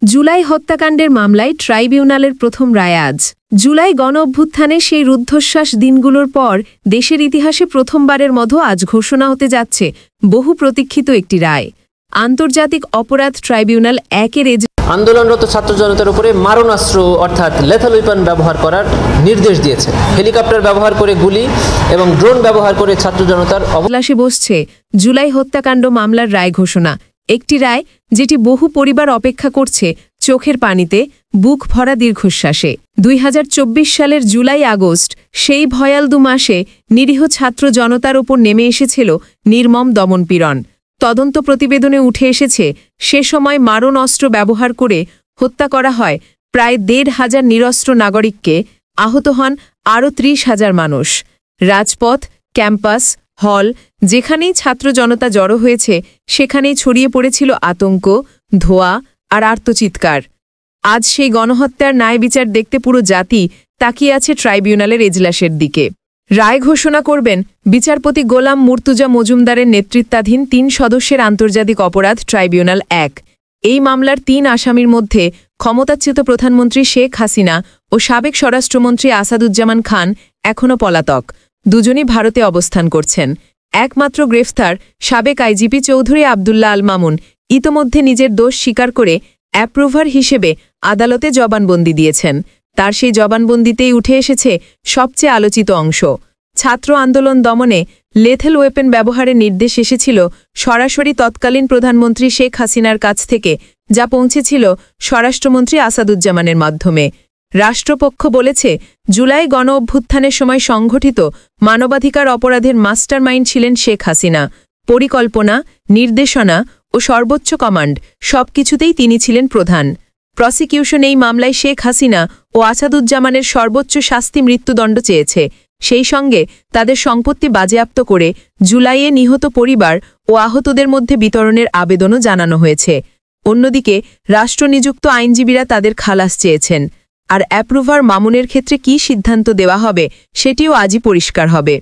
জুলাই হত্যাকাণ্ডের মামলায় ট্রাইব্যুনালের প্রথম রায় আজ। জুলাই গণ অভ্যুত্থানে সেই রুদ্ধশ্বাস দিনগুলোর পর দেশের ইতিহাসে প্রথমবারের মতো আজ ঘোষণা হতে যাচ্ছে বহু প্রতীক্ষিত একটি রায়। আন্তর্জাতিক অপরাধ ট্রাইব্যুনাল একের আন্দোলনরত ছাত্র জনতার উপরে মারণাস্ত্র অর্থাৎ লেথাল ওয়েপন ব্যবহার করার নির্দেশ দিয়েছে। হেলিকপ্টার ব্যবহার করে গুলি এবং ড্রোন ব্যবহার করে ছাত্র জনতার অবলাসে বসছে জুলাই হত্যাকাণ্ড মামলার রায় ঘোষণা। একটি রায় যেটি বহু পরিবার অপেক্ষা করছে চোখের পানিতে, বুক ভরা দীর্ঘশ্বাসে। 2024 সালের জুলাই আগস্ট সেই ভয়াল 2 মাসে নিরীহ ছাত্র জনতার ওপর নেমে এসেছিল নির্মম দমনপীড়ন। তদন্ত প্রতিবেদনে উঠে এসেছে সে সময় মারণ অস্ত্র ব্যবহার করে হত্যা করা হয় প্রায় 1,500 নিরস্ত্র নাগরিককে, আহত হন আরও 30,000 মানুষ। রাজপথ, ক্যাম্পাস, হল যেখানেই ছাত্র জনতা জড়ো হয়েছে সেখানেই ছড়িয়ে পড়েছিল আতঙ্ক, ধোঁয়া আর আর্তচিৎকার। আজ সেই গণহত্যার ন্যায় বিচার দেখতে পুরো জাতি তাকিয়ে আছে ট্রাইব্যুনালের এজলাসের দিকে। রায় ঘোষণা করবেন বিচারপতি গোলাম মুর্তুজা মজুমদারের নেতৃত্বাধীন 3 সদস্যের আন্তর্জাতিক অপরাধ ট্রাইব্যুনাল 1। এই মামলার 3 আসামির মধ্যে ক্ষমতাচ্যুত প্রধানমন্ত্রী শেখ হাসিনা ও সাবেক স্বরাষ্ট্রমন্ত্রী আসাদুজ্জামান খান এখনও পলাতক। দুজনই ভারতে অবস্থান করছেন। একমাত্র গ্রেফতার সাবেক আইজিপি চৌধুরী আবদুল্লাহ আল মামুন ইতোমধ্যে নিজের দোষ স্বীকার করে অ্যাপ্রুভার হিসেবে আদালতে জবানবন্দি দিয়েছেন। তার সেই জবানবন্দিতেই উঠে এসেছে সবচেয়ে আলোচিত অংশ। ছাত্র আন্দোলন দমনে লেথেল ওয়েপন ব্যবহারের নির্দেশ এসেছিল সরাসরি তৎকালীন প্রধানমন্ত্রী শেখ হাসিনার কাছ থেকে, যা পৌঁছেছিল স্বরাষ্ট্রমন্ত্রী আসাদুজ্জামানের মাধ্যমে। রাষ্ট্রপক্ষ বলেছে জুলাই গণ অভ্যুত্থানের সময় সংঘটিত মানবাধিকার অপরাধের মাস্টারমাইন্ড ছিলেন শেখ হাসিনা। পরিকল্পনা, নির্দেশনা ও সর্বোচ্চ কমান্ড সবকিছুতেই তিনি ছিলেন প্রধান। প্রসিকিউশন এই মামলায় শেখ হাসিনা ও আসাদুজ্জামানের সর্বোচ্চ শাস্তি মৃত্যুদণ্ড চেয়েছে। সেই সঙ্গে তাদের সম্পত্তি বাজেয়াপ্ত করে জুলাইয়ে নিহত পরিবার ও আহতদের মধ্যে বিতরণের আবেদনও জানানো হয়েছে। অন্যদিকে রাষ্ট্রনিযুক্ত আইনজীবীরা তাদের খালাস চেয়েছেন। আর অ্যাপ্রুভার মামুনের ক্ষেত্রে কী সিদ্ধান্ত দেওয়া হবে সেটিও আজই পরিষ্কার হবে।